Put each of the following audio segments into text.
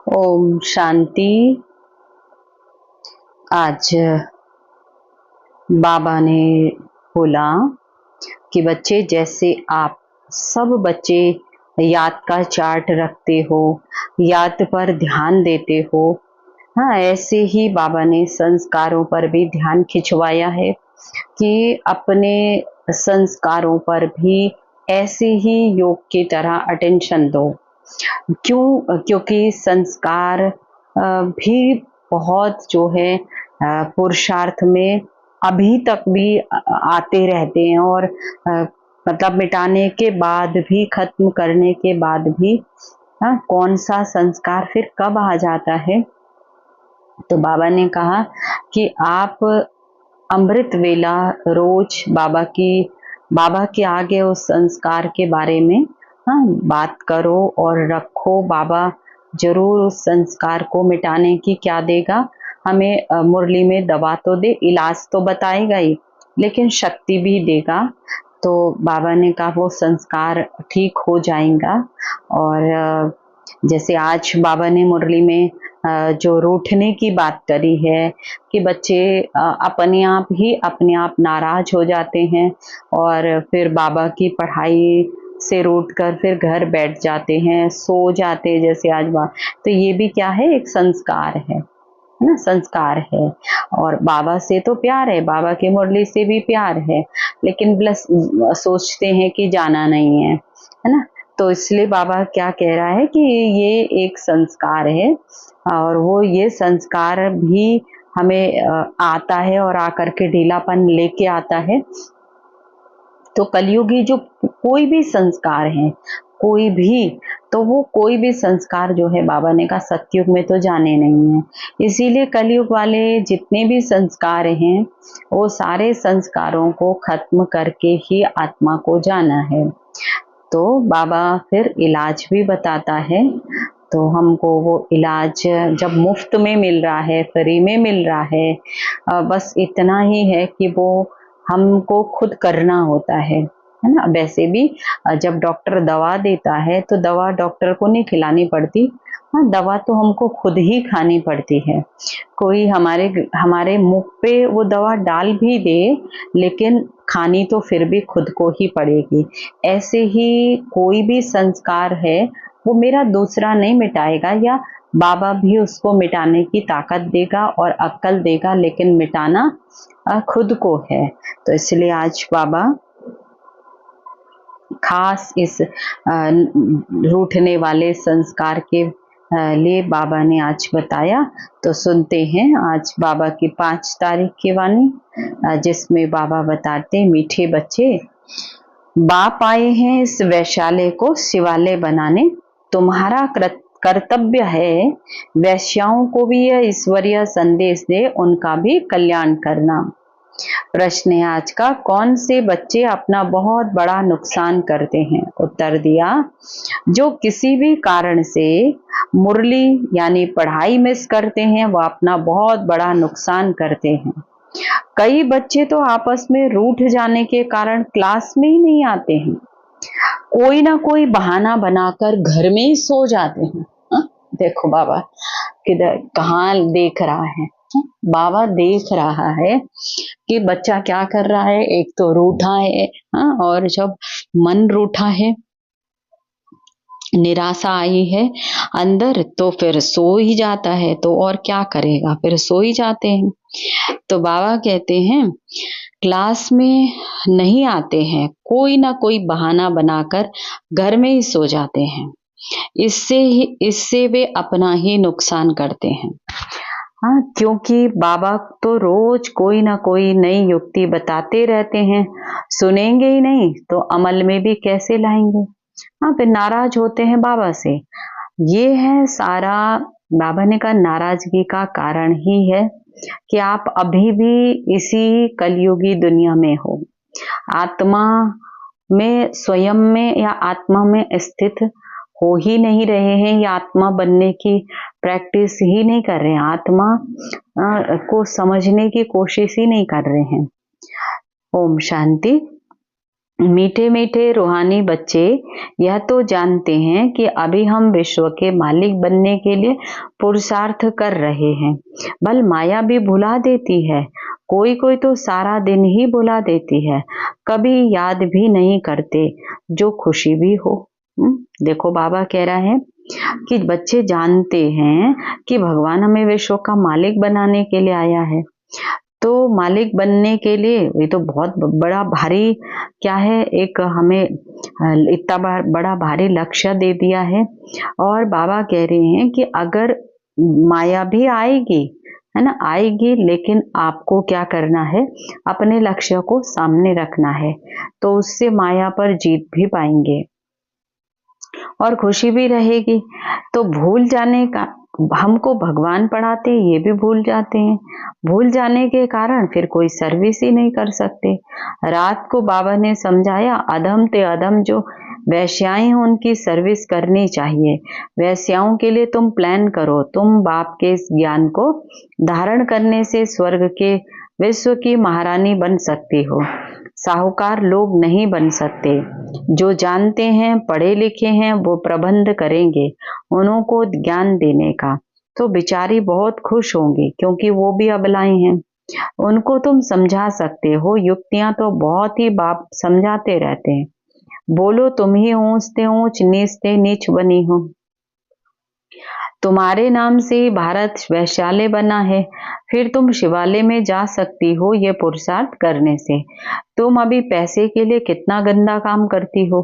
ओम शांति। आज बाबा ने बोला कि बच्चे, जैसे आप सब बच्चे याद का चार्ट रखते हो, याद पर ध्यान देते हो, हाँ, ऐसे ही बाबा ने संस्कारों पर भी ध्यान खिंचवाया है कि अपने संस्कारों पर भी ऐसे ही योग की तरह अटेंशन दो। क्योंकि संस्कार भी बहुत जो है पुरुषार्थ में अभी तक भी आते रहते हैं, और मतलब मिटाने के बाद भी, खत्म करने के बाद भी, हाँ, कौन सा संस्कार फिर कब आ जाता है। तो बाबा ने कहा कि आप अमृत वेला रोज बाबा के आगे उस संस्कार के बारे में, हाँ, बात करो और रखो। बाबा जरूर उस संस्कार को मिटाने की क्या देगा हमें, मुरली में दवा तो दे, इलाज तो बताएगा ही, लेकिन शक्ति भी देगा। तो बाबा ने कहा वो संस्कार ठीक हो जाएगा। और जैसे आज बाबा ने मुरली में जो रूठने की बात करी है कि बच्चे अपने आप नाराज हो जाते हैं और फिर बाबा की पढ़ाई से रूठ कर फिर घर बैठ जाते हैं, सो जाते हैं, जैसे आज बात। तो ये भी क्या है, एक संस्कार है ना, संस्कार है। और बाबा से तो प्यार है, बाबा की मुरली से भी प्यार है, लेकिन प्लस सोचते हैं कि जाना नहीं है ना। तो इसलिए बाबा क्या कह रहा है कि ये एक संस्कार है, और वो ये संस्कार भी हमें आता है और आकर के ढीलापन लेके आता है। तो कलयुगी जो कोई भी संस्कार है, कोई भी, तो वो कोई भी संस्कार जो है, बाबा ने कहा सतयुग में तो जाने नहीं है। इसीलिए कलयुग वाले जितने भी संस्कार हैं, वो सारे संस्कारों को खत्म करके ही आत्मा को जाना है। तो बाबा फिर इलाज भी बताता है। तो हमको वो इलाज जब मुफ्त में मिल रहा है, फ्री में मिल रहा है, बस इतना ही है कि वो हमको खुद करना होता है ना। वैसे भी जब डॉक्टर दवा देता है तो दवा डॉक्टर को नहीं खिलानी पड़ती, हाँ, दवा तो हमको खुद ही खानी पड़ती है। कोई हमारे हमारे मुंह पे वो दवा डाल भी दे, लेकिन खानी तो फिर भी खुद को ही पड़ेगी। ऐसे ही कोई भी संस्कार है, वो मेरा दूसरा नहीं मिटाएगा, या बाबा भी उसको मिटाने की ताकत देगा और अक्ल देगा, लेकिन मिटाना खुद को है। तो इसलिए आज बाबा खास इस रूठने वाले संस्कार के लिए बाबा ने आज बताया। तो सुनते हैं आज बाबा की 5 तारीख की वाणी, जिसमें बाबा बताते, मीठे बच्चे, बाप आए हैं इस वैश्यालय को शिवालय बनाने। तुम्हारा कर्तव्य है वैश्याओं को भी यह ईश्वरीय संदेश दे, उनका भी कल्याण करना। प्रश्न है आज का, कौन से बच्चे अपना बहुत बड़ा नुकसान करते हैं? उत्तर दिया, जो किसी भी कारण से मुरली यानी पढ़ाई मिस करते हैं, वह अपना बहुत बड़ा नुकसान करते हैं। कई बच्चे तो आपस में रूठ जाने के कारण क्लास में ही नहीं आते हैं, कोई ना कोई बहाना बनाकर घर में ही सो जाते हैं। देखो बाबा किधर कहाँ देख रहा है, बाबा देख रहा है कि बच्चा क्या कर रहा है। एक तो रूठा है, हाँ, और जब मन रूठा है, निराशा आई है अंदर, तो फिर सो ही जाता है। तो और क्या करेगा, फिर सो ही जाते हैं। तो बाबा कहते हैं क्लास में नहीं आते हैं, कोई ना कोई बहाना बनाकर घर में ही सो जाते हैं। इससे वे अपना ही नुकसान करते हैं। हाँ, क्योंकि बाबा तो रोज कोई ना कोई नई युक्ति बताते रहते हैं, सुनेंगे ही नहीं तो अमल में भी कैसे लाएंगे। हाँ, फिर नाराज होते हैं बाबा से। ये है सारा, बाबा ने कहा नाराजगी का कारण ही है कि आप अभी भी इसी कलयुगी दुनिया में हो, आत्मा में, स्वयं में या आत्मा में स्थित हो ही नहीं रहे हैं, या आत्मा बनने की प्रैक्टिस ही नहीं कर रहे हैं, आत्मा को समझने की कोशिश ही नहीं कर रहे हैं। ओम शांति। मीठे मीठे रूहानी बच्चे यह तो जानते हैं कि अभी हम विश्व के मालिक बनने के लिए पुरुषार्थ कर रहे हैं। बल माया भी भुला देती है, कोई कोई तो सारा दिन ही भुला देती है, कभी याद भी नहीं करते जो खुशी भी हो। देखो बाबा कह रहा है कि बच्चे जानते हैं कि भगवान हमें विश्व का मालिक बनाने के लिए आया है, तो मालिक बनने के लिए ये तो बहुत बड़ा भारी क्या है, एक हमें इतना बड़ा भारी लक्ष्य दे दिया है। और बाबा कह रहे हैं कि अगर माया भी आएगी, है ना, आएगी, लेकिन आपको क्या करना है, अपने लक्ष्य को सामने रखना है, तो उससे माया पर जीत भी पाएंगे और खुशी भी रहेगी। तो भूल जाने का, हमको भगवान पढ़ाते ये भी भूल जाते हैं, भूल जाने के कारण फिर कोई सर्विस ही नहीं कर सकते। रात को बाबा ने समझाया, अधम ते अधम जो वैश्याएं हैं उनकी सर्विस करनी चाहिए। वैश्याओं के लिए तुम प्लान करो, तुम बाप के इस ज्ञान को धारण करने से स्वर्ग के विश्व की महारानी बन सकती हो, साहूकार लोग नहीं बन सकते। जो जानते हैं, पढ़े लिखे हैं, वो प्रबंध करेंगे उन्हों को ज्ञान देने का, तो बेचारी बहुत खुश होंगी, क्योंकि वो भी अबलाएं हैं। उनको तुम समझा सकते हो, युक्तियां तो बहुत ही बाप समझाते रहते हैं। बोलो तुम ही ऊंच ते ऊंच, नीच ते नीच बनी हो। तुम्हारे नाम से ही भारत वैश्यालय बना है, फिर तुम शिवालय में जा सकती हो ये पुरुषार्थ करने से। तुम अभी पैसे के लिए कितना गंदा काम करती हो,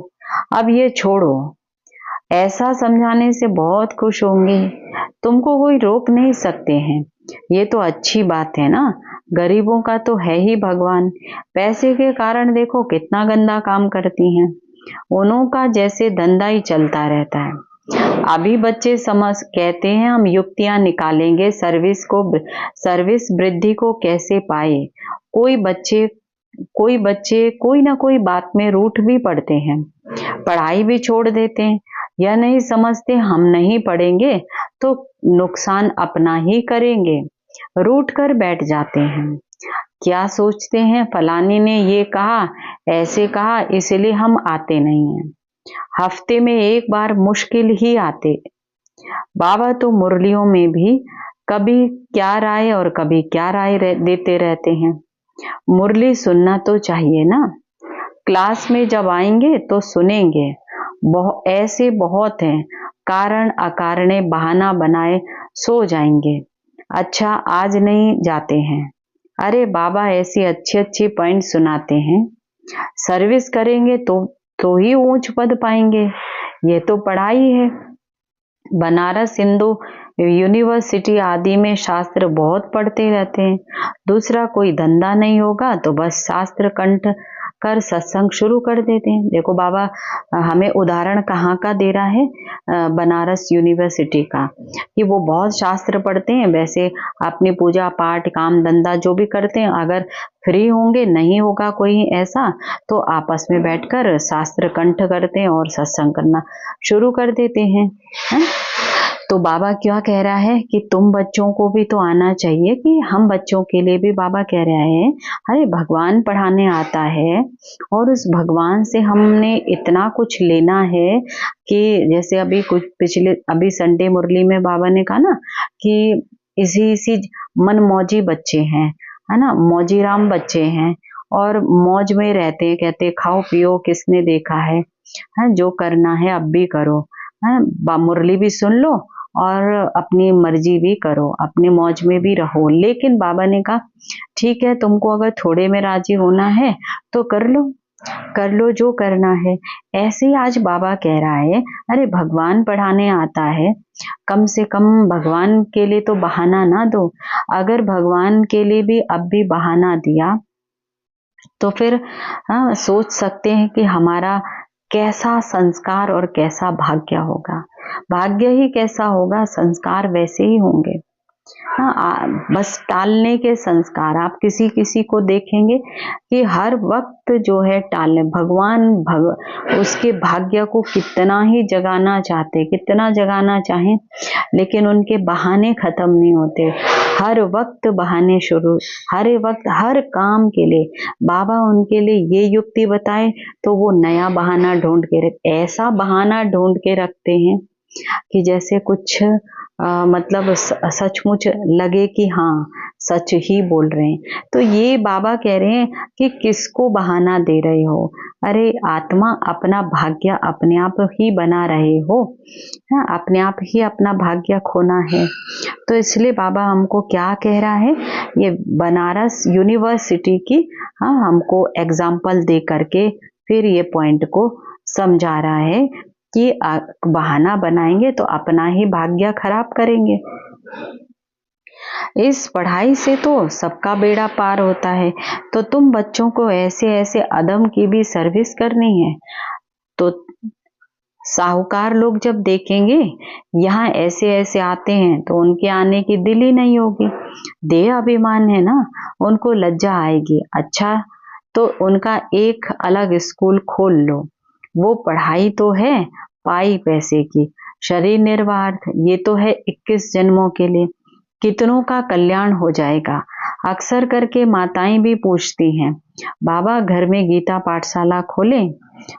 अब ये छोड़ो। ऐसा समझाने से बहुत खुश होंगे, तुमको कोई रोक नहीं सकते हैं। ये तो अच्छी बात है ना, गरीबों का तो है ही भगवान, पैसे के कारण देखो कितना गंदा काम करती हैं। उन्हों का जैसे धंधा ही चलता रहता है। अभी बच्चे समझ कहते हैं हम युक्तियां निकालेंगे, सर्विस वृद्धि को कैसे पाए। कोई बच्चे कोई ना कोई बात में रूठ भी पड़ते हैं, पढ़ाई भी छोड़ देते हैं। यह नहीं समझते हम नहीं पढ़ेंगे तो नुकसान अपना ही करेंगे, रूठ कर बैठ जाते हैं। क्या सोचते हैं, फलानी ने ये कहा, ऐसे कहा, इसलिए हम आते नहीं हैं। हफ्ते में एक बार मुश्किल ही आते। बाबा तो मुरलियों में भी कभी क्या राय और कभी क्या राय देते रहते हैं। मुरली सुनना तो चाहिए ना, क्लास में जब आएंगे तो सुनेंगे। ऐसे बहुत हैं, कारण अकारणे बहाना बनाए सो जाएंगे। अच्छा आज नहीं जाते हैं, अरे बाबा ऐसी अच्छी अच्छी पॉइंट सुनाते हैं। सर्विस करेंगे तो ही ऊंच पद पाएंगे, ये तो पढ़ाई है। बनारस हिंदू यूनिवर्सिटी आदि में शास्त्र बहुत पढ़ते रहते हैं, दूसरा कोई धंधा नहीं होगा तो बस शास्त्र कंठ कर सत्संग शुरू कर देते हैं। देखो बाबा हमें उदाहरण कहाँ का दे रहा है, बनारस यूनिवर्सिटी का, कि वो बहुत शास्त्र पढ़ते हैं, वैसे अपनी पूजा पाठ काम धंधा जो भी करते हैं, अगर फ्री होंगे, नहीं होगा कोई ऐसा, तो आपस में बैठकर शास्त्र कंठ करते हैं और सत्संग करना शुरू कर देते हैं, है? तो बाबा क्या कह रहा है कि तुम बच्चों को भी तो आना चाहिए, कि हम बच्चों के लिए भी बाबा कह रहा है, अरे भगवान पढ़ाने आता है और उस भगवान से हमने इतना कुछ लेना है कि जैसे अभी संडे मुरली में बाबा ने कहा ना कि इसी मन मौजी बच्चे हैं, है ना, मौजी राम बच्चे हैं और मौज में रहते हैं, कहते खाओ पियो किसने देखा है, जो करना है अब भी करो, है, मुरली भी सुन लो और अपनी मर्जी भी करो, अपनी मौज में भी रहो। लेकिन बाबा ने कहा ठीक है, तुमको अगर थोड़े में राजी होना है तो कर लो जो करना है। ऐसे ही आज बाबा कह रहा है, अरे भगवान पढ़ाने आता है, कम से कम भगवान के लिए तो बहाना ना दो। अगर भगवान के लिए भी अब भी बहाना दिया तो फिर सोच सकते हैं कि हमारा कैसा संस्कार और कैसा भाग्य होगा। भाग्य ही कैसा होगा, संस्कार वैसे ही होंगे। बस टालने के संस्कार। आप किसी को देखेंगे कि हर वक्त जो है टालने, उसके भाग्य को कितना ही जगाना चाहते, कितना जगाना चाहें, लेकिन उनके बहाने खत्म नहीं होते। हर वक्त बहाने शुरू, हर वक्त हर काम के लिए बाबा उनके लिए ये युक्ति बताए तो वो नया बहाना ढूंढ के ऐसा बहाना ढूंढ के रखते हैं कि जैसे कुछ मतलब सचमुच लगे कि हाँ सच ही बोल रहे हैं। तो ये बाबा कह रहे हैं कि किसको बहाना दे रहे हो, अरे आत्मा अपना भाग्य अपने आप ही बना रहे हो, हाँ अपने आप ही अपना भाग्य खोना है। तो इसलिए बाबा हमको क्या कह रहा है, ये बनारस यूनिवर्सिटी की हाँ हमको एग्जाम्पल दे करके फिर ये पॉइंट को समझा रहा है कि बहाना बनाएंगे तो अपना ही भाग्य खराब करेंगे। इस पढ़ाई से तो सबका बेड़ा पार होता है, तो तुम बच्चों को ऐसे ऐसे अदम की भी सर्विस करनी है। तो साहूकार लोग जब देखेंगे यहाँ ऐसे ऐसे आते हैं तो उनके आने की दिल ही नहीं होगी, देह अभिमान है ना, उनको लज्जा आएगी। अच्छा तो उनका एक अलग स्कूल खोल लो, वो पढ़ाई तो है पाई पैसे की, शरीर निर्वाह ये तो है 21 जन्मों के लिए, कितनों का कल्याण हो जाएगा। अक्सर करके माताएं भी पूछती हैं बाबा घर में गीता पाठशाला खोलें,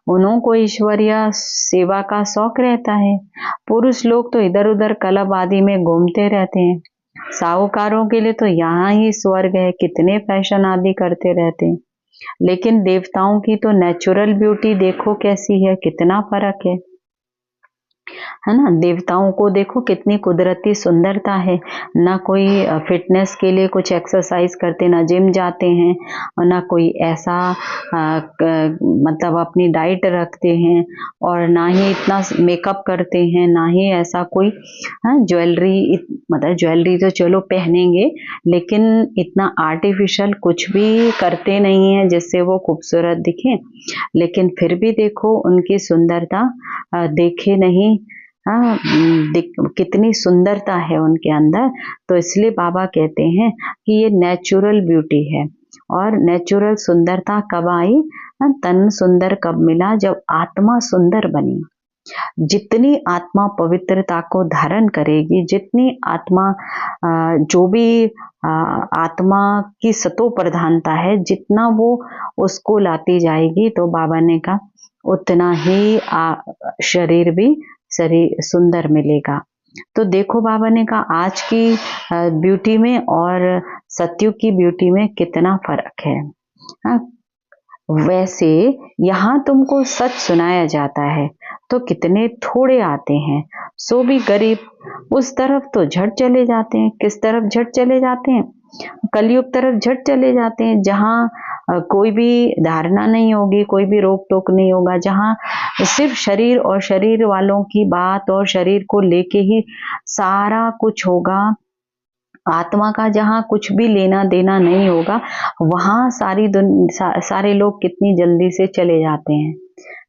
उन्हों को ईश्वरीय सेवा का शौक रहता है। पुरुष लोग तो इधर उधर क्लब आदि में घूमते रहते हैं, साहूकारों के लिए तो यहाँ ही स्वर्ग है, कितने फैशन आदि करते रहते हैं। लेकिन देवताओं की तो नेचुरल ब्यूटी देखो कैसी है, कितना फर्क है ना। देवताओं को देखो कितनी कुदरती सुंदरता है, ना कोई फिटनेस के लिए कुछ एक्सरसाइज करते, ना जिम जाते हैं, और ना कोई ऐसा मतलब अपनी डाइट रखते हैं, और ना ही इतना मेकअप करते हैं, ना ही ऐसा कोई ज्वेलरी, मतलब ज्वेलरी तो चलो पहनेंगे लेकिन इतना आर्टिफिशियल कुछ भी करते नहीं है जिससे वो खूबसूरत दिखे। लेकिन फिर भी देखो उनकी सुंदरता देखे नहीं, हाँ कितनी सुंदरता है उनके अंदर। तो इसलिए बाबा कहते हैं कि ये नेचुरल ब्यूटी है। और नेचुरल सुंदरता कब आई, तन सुंदर कब मिला, जब आत्मा सुंदर बनी। जितनी आत्मा पवित्रता को धारण करेगी, जितनी आत्मा जो भी आत्मा की सतो प्रधानता है, जितना वो उसको लाती जाएगी, तो बाबा ने कहा उतना ही शरीर भी शरीर सुंदर मिलेगा। तो देखो बाबा ने कहा आज की ब्यूटी में और सत्युग की ब्यूटी में कितना फर्क है। वैसे यहाँ तुमको सच सुनाया जाता है तो कितने थोड़े आते हैं, सो भी गरीब उस तरफ तो झट चले जाते हैं। किस तरफ झट चले जाते हैं, कलयुग तरफ झट चले जाते हैं, जहाँ कोई भी धारणा नहीं होगी, कोई भी रोक टोक नहीं होगा, जहाँ सिर्फ शरीर और शरीर वालों की बात और शरीर को लेके ही सारा कुछ होगा। आत्मा का जहाँ कुछ भी लेना देना नहीं होगा, वहां सारे लोग कितनी जल्दी से चले जाते हैं,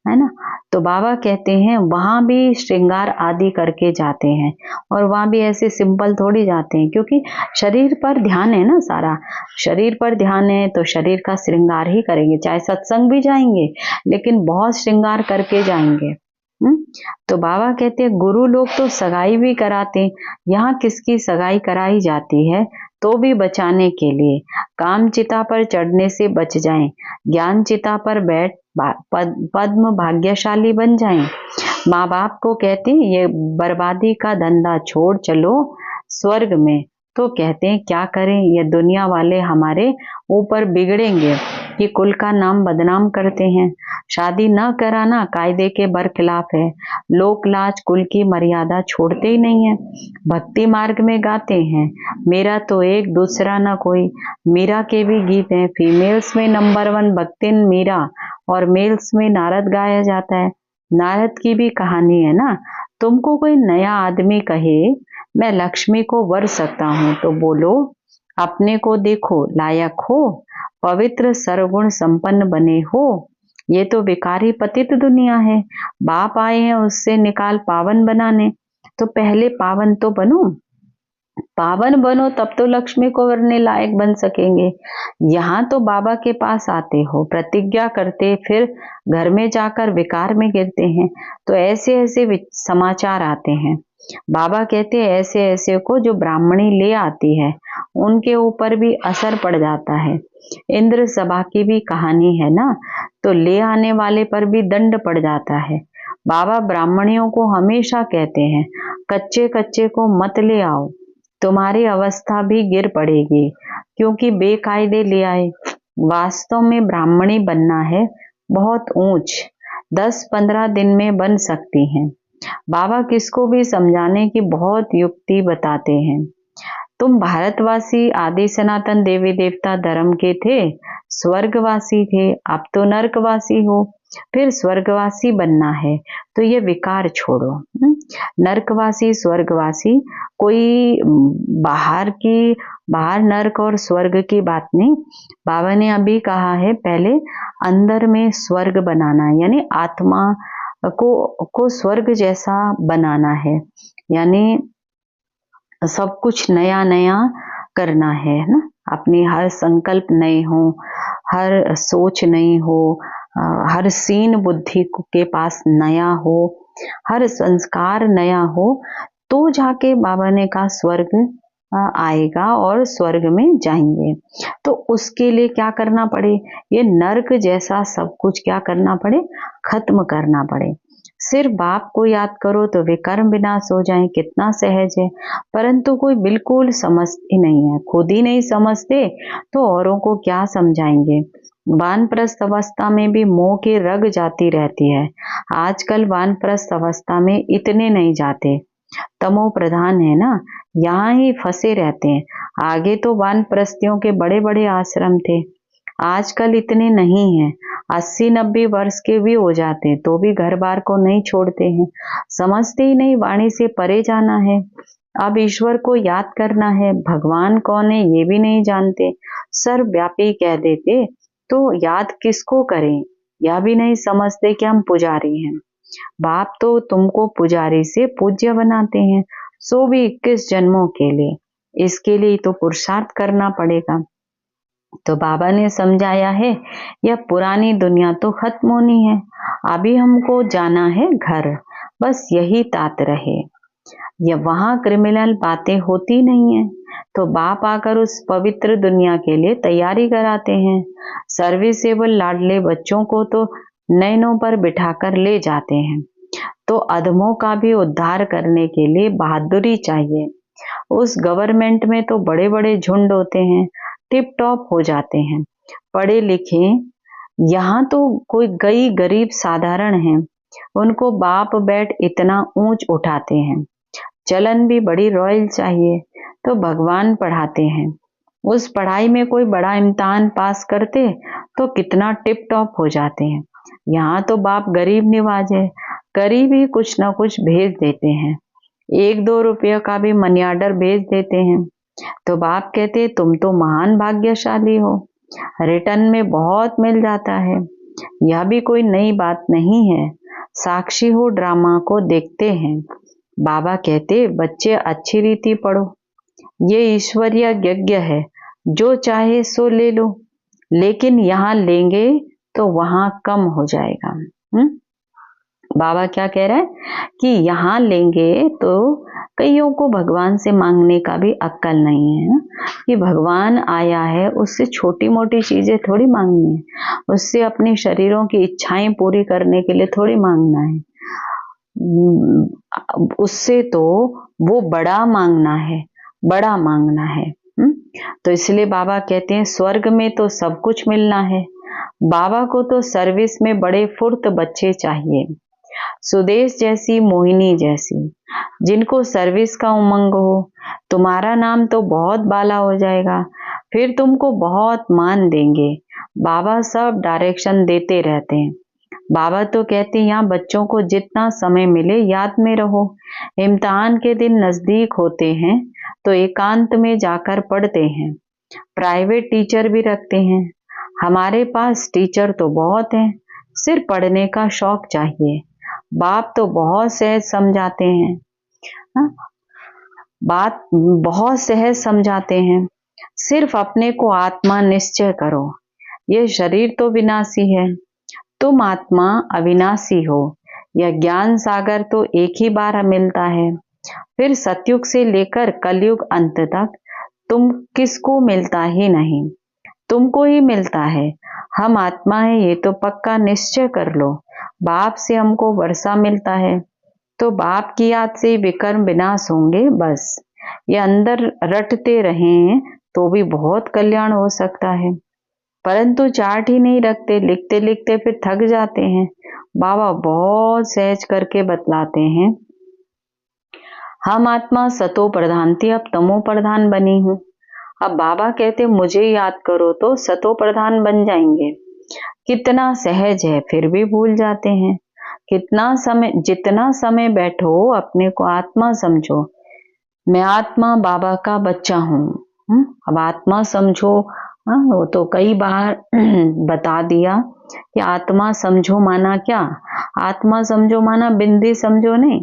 है ना। तो बाबा कहते हैं वहां भी श्रृंगार आदि करके जाते हैं, और वहां भी ऐसे सिंपल थोड़ी जाते हैं, क्योंकि शरीर पर ध्यान है ना, सारा शरीर पर ध्यान है तो शरीर का श्रृंगार ही करेंगे। चाहे सत्संग भी जाएंगे लेकिन बहुत श्रृंगार करके जाएंगे। तो बाबा कहते हैं गुरु लोग तो सगाई भी कराते, यहाँ किसकी सगाई कराई जाती है तो भी बचाने के लिए, काम चिता पर चढ़ने से बच जाएं, ज्ञान चिता पर बैठ पद्म भाग्यशाली बन जाएं। माँ बाप को कहते हैं ये बर्बादी का धंधा छोड़ चलो स्वर्ग में, तो कहते हैं क्या करें, ये दुनिया वाले हमारे ऊपर बिगड़ेंगे कि कुल का नाम बदनाम करते हैं। शादी न कराना कायदे के बरखिलाफ है, लोक लाज कुल की मर्यादा छोड़ते ही नहीं है। भक्ति मार्ग में गाते हैं मेरा तो एक दूसरा न कोई, मीरा के भी गीत हैं, फीमेल्स में नंबर 1 भक्तिन मीरा, और मेल्स में नारद गाया जाता है। नारद की भी कहानी है ना, तुमको कोई नया आदमी कहे मैं लक्ष्मी को वर सकता हूँ तो बोलो अपने को देखो लायक हो, पवित्र सर्वगुण संपन्न बने हो। ये तो विकारी पतित दुनिया है, बाप आए हैं उससे निकाल पावन बनाने, तो पहले पावन तो बनो, पावन बनो तब तो लक्ष्मी को वरने लायक बन सकेंगे। यहाँ तो बाबा के पास आते हो, प्रतिज्ञा करते, फिर घर में जाकर विकार में गिरते हैं। तो ऐसे ऐसे समाचार आते हैं, बाबा कहते हैं ऐसे ऐसे को जो ब्राह्मणी ले आती है उनके ऊपर भी असर पड़ जाता है। इंद्र सभा की भी कहानी है ना, तो ले आने वाले पर भी दंड पड़ जाता है। बाबा ब्राह्मणियों को हमेशा कहते हैं, कच्चे कच्चे को मत ले आओ, तुम्हारी अवस्था भी गिर पड़ेगी, क्योंकि बेकायदे ले आए। वास्तव में ब्राह्मणी बनना है बहुत ऊंच, 10-15 दिन में बन सकती हैं। बाबा किसको भी समझाने की बहुत युक्ति बताते हैं। तुम भारतवासी आदि सनातन देवी देवता धर्म के थे, स्वर्गवासी थे, अब तो नरकवासी हो, फिर स्वर्गवासी बनना है तो ये विकार छोड़ो। नरकवासी स्वर्गवासी कोई बाहर नरक और स्वर्ग की बात नहीं। बाबा ने अभी कहा है पहले अंदर में स्वर्ग बनाना है, यानी आत्मा को स्वर्ग जैसा बनाना है, यानी सब कुछ नया नया करना है ना। अपनी हर संकल्प नए हो, हर सोच नई हो, हर सीन बुद्धि के पास नया हो, हर संस्कार नया हो, तो जाके बाबा ने कहा स्वर्ग आएगा और स्वर्ग में जाएंगे। तो उसके लिए क्या करना पड़े, ये नर्क जैसा सब कुछ क्या करना पड़े, खत्म करना पड़े। सिर्फ बाप को याद करो तो विकर्म विनाश हो जाए, कितना सहज है। परंतु कोई बिल्कुल समझती नहीं है, खुद ही नहीं समझते तो औरों को क्या समझाएंगे। वानप्रस्थ अवस्था में भी मोह की रग जाती रहती है। आजकल वानप्रस्थ अवस्था में इतने नहीं जाते, तमो प्रधान है ना, यहाँ ही फंसे रहते हैं। आगे तो वानप्रस्थियों के बड़े बड़े आश्रम थे, आजकल इतने नहीं हैं। 80-90 वर्ष के भी हो जाते हैं तो भी घर बार को नहीं छोड़ते हैं, समझते ही नहीं वाणी से परे जाना है। अब ईश्वर को याद करना है, भगवान कौन है ये भी नहीं जानते, सर्वव्यापी कह देते तो याद किसको करें, यह भी नहीं समझते कि हम पुजारी हैं। बाप तो तुमको पुजारी से पूज्य बनाते हैं, सो भी 21 जन्मों के लिए। इसके लिए तो पुरुषार्थ करना पड़ेगा। तो बाबा ने समझाया है यह पुरानी दुनिया तो खत्म होनी है, अभी हमको जाना है घर, बस यही तात रहे। या वहां क्रिमिनल बातें होती नहीं है, तो बाप आकर उस पवित्र दुनिया के लिए तैयारी कराते हैं। सर्विसेबल लाडले बच्चों को तो नैनों पर बिठाकर ले जाते हैं। तो अधमों का भी उद्धार करने के लिए बहादुरी चाहिए। उस गवर्नमेंट में तो बड़े बड़े झुंड होते हैं, टिप टॉप हो जाते हैं, पढ़े लिखे। यहाँ तो कोई गई गरीब साधारण हैं, उनको बाप बैठ इतना ऊंच उठाते हैं। चलन भी बड़ी रॉयल चाहिए, तो भगवान पढ़ाते हैं। उस पढ़ाई में कोई बड़ा इम्तिहान पास करते तो कितना टिप टॉप हो जाते हैं। यहाँ तो बाप गरीब निवाज है, गरीब ही कुछ ना कुछ भेज देते हैं, 1-2 रुपये का भी मनी ऑर्डर भेज देते हैं। तो बाप कहते तुम तो महान भाग्यशाली हो, रिटर्न में बहुत मिल जाता है। यह भी कोई नई बात नहीं है, साक्षी हो ड्रामा को देखते हैं। बाबा कहते बच्चे अच्छी रीति पढ़ो, ये ईश्वरीय यज्ञ है, जो चाहे सो ले लो, लेकिन यहाँ लेंगे तो वहां कम हो जाएगा। बाबा क्या कह रहा है कि यहाँ लेंगे तो कईयों को भगवान से मांगने का भी अक्ल नहीं है कि भगवान आया है, उससे छोटी मोटी चीजें थोड़ी मांगनी है, उससे अपने शरीरों की इच्छाएं पूरी करने के लिए थोड़ी मांगना है, उससे तो वो बड़ा मांगना है, बड़ा मांगना है। तो इसलिए बाबा कहते हैं स्वर्ग में तो सब कुछ मिलना है। बाबा को तो सर्विस में बड़े फुर्त बच्चे चाहिए, सुदेश जैसी, मोहिनी जैसी, जिनको सर्विस का उमंग हो। तुम्हारा नाम तो बहुत बाला हो जाएगा, फिर तुमको बहुत मान देंगे। बाबा सब डायरेक्शन देते रहते हैं। बाबा तो कहते हैं यहाँ बच्चों को जितना समय मिले याद में रहो। इम्तिहान के दिन नजदीक होते हैं तो एकांत में जाकर पढ़ते हैं। प्राइवेट टीचर भी रखते हैं, हमारे पास टीचर तो बहुत हैं, सिर्फ पढ़ने का शौक चाहिए। बाप तो बहुत सहज समझाते हैं, बात बहुत सहज समझाते हैं। सिर्फ अपने को आत्मा निश्चय करो, ये शरीर तो विनाशी है, तुम आत्मा अविनाशी हो। यह ज्ञान सागर तो एक ही बार मिलता है, फिर सतयुग से लेकर कलयुग अंत तक तुम किसको मिलता ही नहीं, तुमको ही मिलता है। हम आत्मा है ये तो पक्का निश्चय कर लो। बाप से हमको वर्षा मिलता है, तो बाप की याद से विकर्म विनाश होंगे। बस ये अंदर रटते रहें तो भी बहुत कल्याण हो सकता है, परंतु चार्ट ही नहीं रखते, लिखते लिखते फिर थक जाते हैं। बाबा बहुत सहज करके बतलाते हैं, हम आत्मा सतो प्रधान थी, अब तमो प्रधान बनी हूं। अब बाबा कहते मुझे याद करो तो सतो प्रधान बन जाएंगे। कितना सहज है, फिर भी भूल जाते हैं। कितना समय, जितना समय बैठो अपने को आत्मा समझो। मैं आत्मा बाबा का बच्चा हूँ। अब आत्मा समझो, वो तो कई बार बता दिया कि आत्मा समझो माना क्या। आत्मा समझो माना बिंदी समझो नहीं।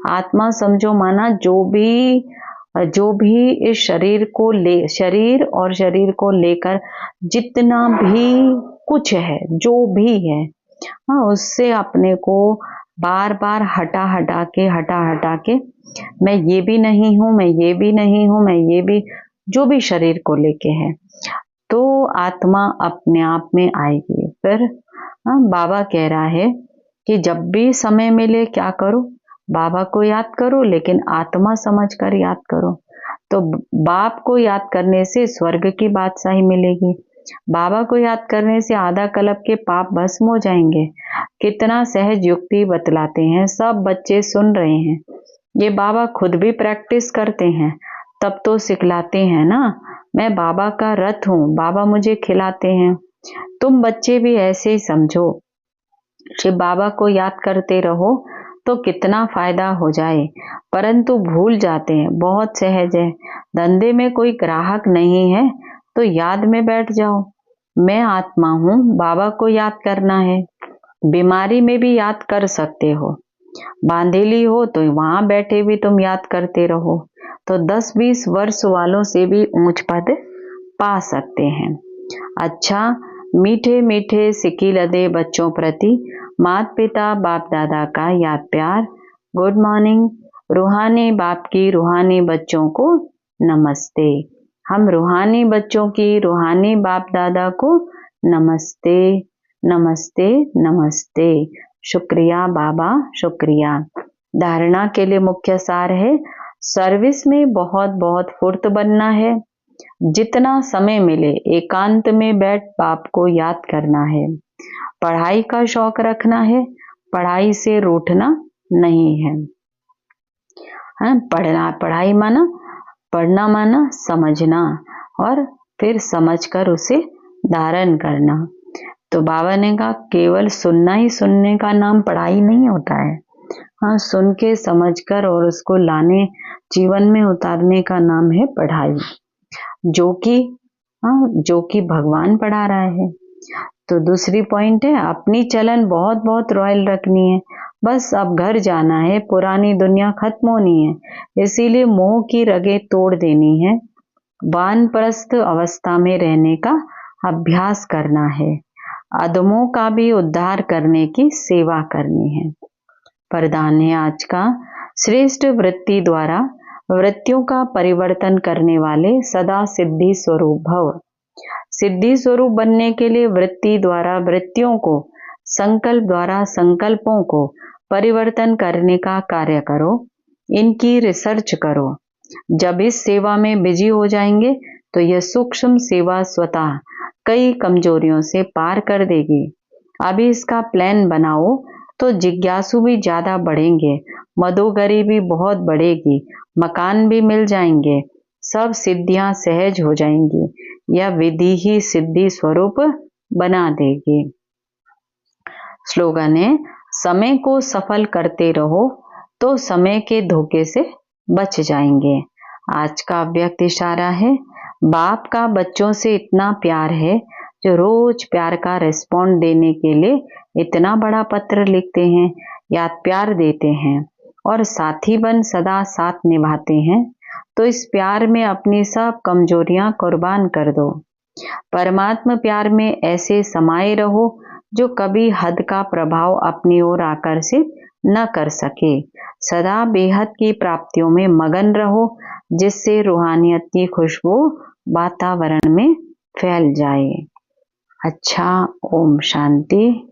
आत्मा समझो माना जो भी इस शरीर और शरीर को लेकर जितना भी कुछ है, जो भी है, उससे अपने को बार बार हटा हटा के मैं ये भी नहीं हूं, मैं ये भी नहीं हूं, मैं ये भी, जो भी शरीर को लेके है, तो आत्मा अपने आप में आएगी। फिर बाबा कह रहा है कि जब भी समय मिले क्या करो, बाबा को याद करो, लेकिन आत्मा समझकर याद करो। तो बाप को याद करने से स्वर्ग की बादशाही मिलेगी। बाबा को याद करने से आधा कल्प के पाप भस्म हो जाएंगे। कितना सहज युक्ति बतलाते हैं, सब बच्चे सुन रहे हैं। ये बाबा खुद भी प्रैक्टिस करते हैं, तब तो सिखलाते हैं ना। मैं बाबा का रथ हूँ, बाबा मुझे खिलाते हैं। तुम बच्चे भी ऐसे ही समझो, शिव बाबा को याद करते रहो तो कितना फायदा हो जाए, परंतु भूल जाते हैं। बहुत सहज है, धंधे में कोई ग्राहक नहीं है तो याद में बैठ जाओ, मैं आत्मा हूँ, बाबा को याद करना है। बीमारी में भी याद कर सकते हो, बांधेली हो तो वहां बैठे भी तुम याद करते रहो, तो 10-20 वर्ष वालों से भी ऊंच पद पा सकते हैं। अच्छा, मीठे मीठे सिकी लदे बच्चों प्रति माता पिता बाप दादा का याद प्यार। Good morning. रूहानी बाप की रूहानी बच्चों को नमस्ते। हम रूहानी बच्चों की रूहानी बाप दादा को नमस्ते नमस्ते नमस्ते। शुक्रिया बाबा, शुक्रिया। धारणा के लिए मुख्य सार है, सर्विस में बहुत बहुत फुर्त बनना है। जितना समय मिले एकांत में बैठ बाप को याद करना है। पढ़ाई का शौक रखना है, पढ़ाई से रूठना नहीं है। पढ़ाई माना, पढ़ना माना समझना, और फिर समझकर उसे धारण करना। तो बाबा ने कहा केवल सुनना ही, सुनने का नाम पढ़ाई नहीं होता है। हाँ, सुन के समझकर और उसको लाने, जीवन में उतारने का नाम है पढ़ाई, जो कि भगवान पढ़ा रहा है। तो दूसरी पॉइंट है, अपनी चलन बहुत बहुत रॉयल रखनी है। बस अब घर जाना है, पुरानी दुनिया खत्म होनी है, इसीलिए मोह की रगें तोड़ देनी है। वानप्रस्थ अवस्था में रहने का अभ्यास करना है। अधमों का भी उद्धार करने की सेवा करनी है। वरदान है आज का, श्रेष्ठ वृत्ति द्वारा वृत्तियों का परिवर्तन करने वाले सदा सिद्धि स्वरूप भव। सिद्धि स्वरूप बनने के लिए वृत्ति द्वारा वृत्तियों को, संकल्प द्वारा संकल्पों को परिवर्तन करने का कार्य करो, इनकी रिसर्च करो। जब इस सेवा में बिजी हो जाएंगे तो यह सूक्ष्म सेवा स्वतः कई कमजोरियों से पार कर देगी। अभी इसका प्लान बनाओ तो जिज्ञासु भी ज्यादा बढ़ेंगे, मदोगरी भी बहुत बढ़ेगी, मकान भी मिल जाएंगे, सब सिद्धियां सहज हो जाएंगी। यह विधि ही सिद्धि स्वरूप बना देगी। स्लोगन है, समय को सफल करते रहो तो समय के धोखे से बच जाएंगे। आज का अव्यक्त इशारा है, बाप का बच्चों से इतना प्यार है जो रोज प्यार का रिस्पॉन्ड देने के लिए इतना बड़ा पत्र लिखते हैं, याद प्यार देते हैं और साथी बन सदा साथ निभाते हैं। तो इस प्यार में अपनी सब कमजोरियां कुर्बान कर दो। परमात्मा प्यार में ऐसे समाये रहो जो कभी हद का प्रभाव अपनी ओर आकर्षित न कर सके। सदा बेहद की प्राप्तियों में मगन रहो, जिससे रूहानियत की खुशबू वातावरण में फैल जाए। अच्छा, ओम शांति।